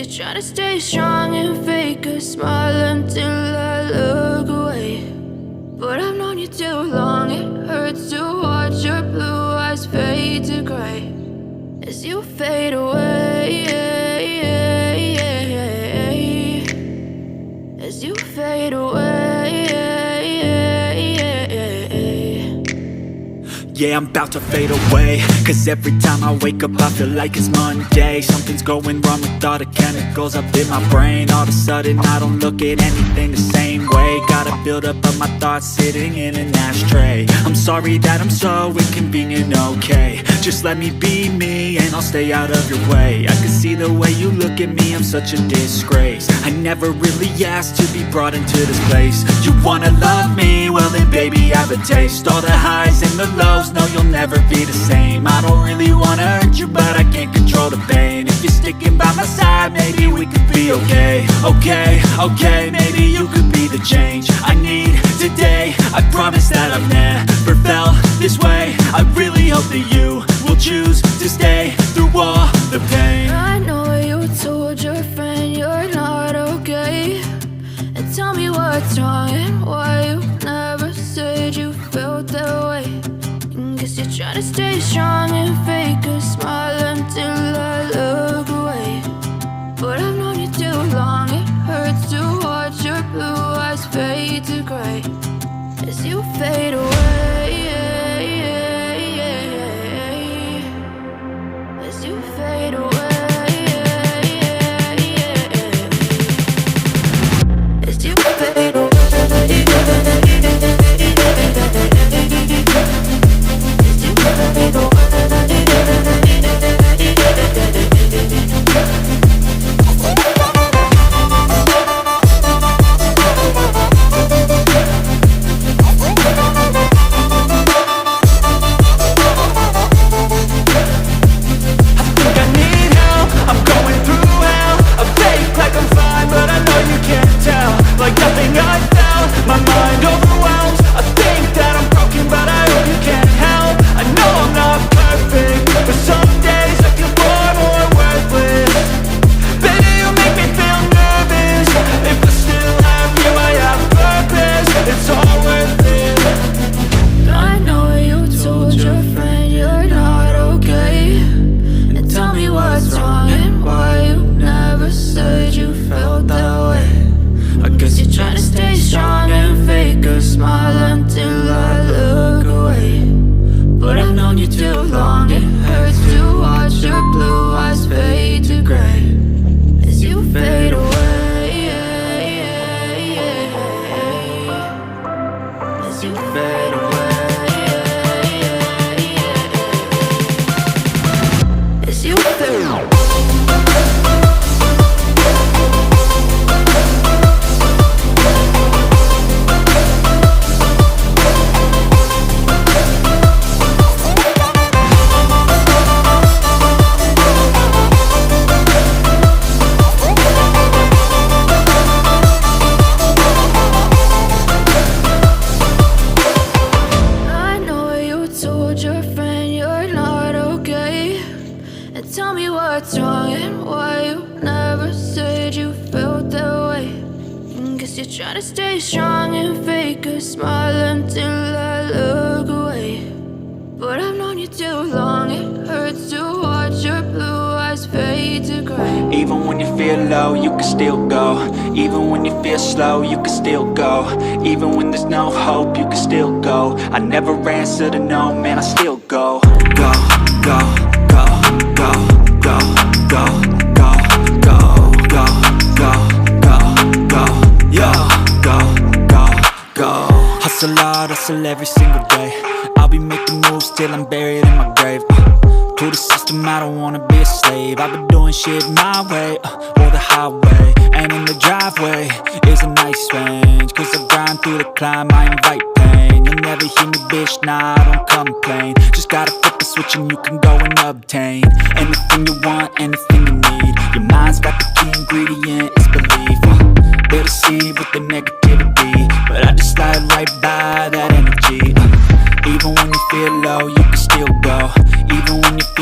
you're trying to stay strong and fake a smile until I look away. But I've known you too long, it hurts to watch your blue eyes fade to gray as you fade away, as you fade away. Yeah, I'm about to fade away, cause every time I wake up I feel like it's Monday. Something's going wrong with all the chemicals up in my brain. All of a sudden I don't look at anything the same way. Gotta build up of my thoughts sitting in an ashtray. I'm sorry that I'm so inconvenient, okay. Just let me be me and I'll stay out of your way. I can see the way you look at me, I'm such a disgrace. I never really asked to be brought into this place. You wanna love me? Well then baby I have a taste. All the highs and the lows, no you'll never be the same. I don't really wanna hurt you but I can't control the pain. If you're sticking by my side maybe we could be okay. Okay, maybe you could be the change I need today. I promise that I've never felt this way. I really hope that you will choose to stay through all the pain. I know you told your friend you're not okay, and tell me what's wrong and why you never said you felt that way. Guess you're trying to stay strong and fake a smile until I look away. But I've known you too long, it hurts to watch your blue eyes fade to gray as you fade away, as you fade away, as you fade away. Tell me what's wrong and why you never said you felt that way. Guess you're trying to stay strong and fake a smile until I look away. But I've known you too long, it hurts to watch your blue eyes fade to gray. Even when you feel low, you can still go. Even when you feel slow, you can still go. Even when there's no hope, you can still go. I never answer to no, man, I still go. Go, go, go, go, go, go, go, go, go, go, go, go, yo, go, go, go. Hustle hard, hustle every single day. I'll be making moves till I'm buried in my grave. To the system, I don't wanna be a slave. I've been doing shit my way, or the highway. And in the driveway is a nice range, cause I grind through the climb, I invite pain. You'll never hear me, bitch, nah, I don't complain. Just gotta flip the switch and you can go and obtain anything you want, anything you need. Your mind's got the key ingredient, it's belief. They'll deceive with the negativity, but I just slide right by that energy. Even when you feel low, you can still go. Even when you feel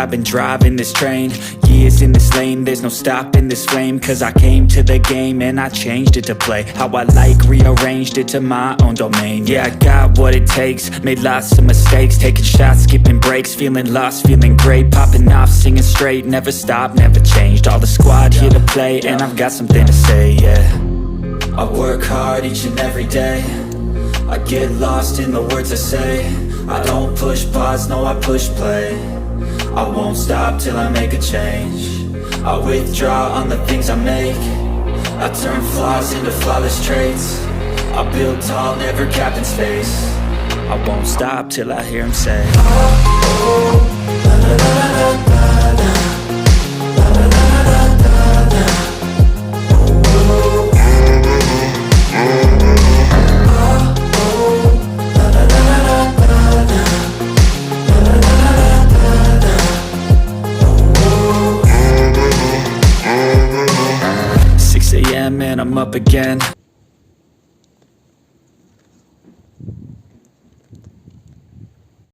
I've been driving this train. Years in this lane, there's no stopping this flame. Cause I came to the game and I changed it to play how I like, rearranged it to my own domain. Yeah, I got what it takes, made lots of mistakes, taking shots, skipping breaks, feeling lost, feeling great, popping off, singing straight, never stopped, never changed. All the squad here to play, and I've got something to say, yeah. I work hard each and every day, I get lost in the words I say. I don't push pause, no I push play. I won't stop till I make a change. I withdraw on the things I make. I turn flaws into flawless traits. I build tall, never capped in space. I won't stop till I hear him say, oh, oh, la la la la la la. La la la la la la. Oh, oh, oh, la la la la la la. La la la la la la. Oh, 6 a.m. and I'm up again.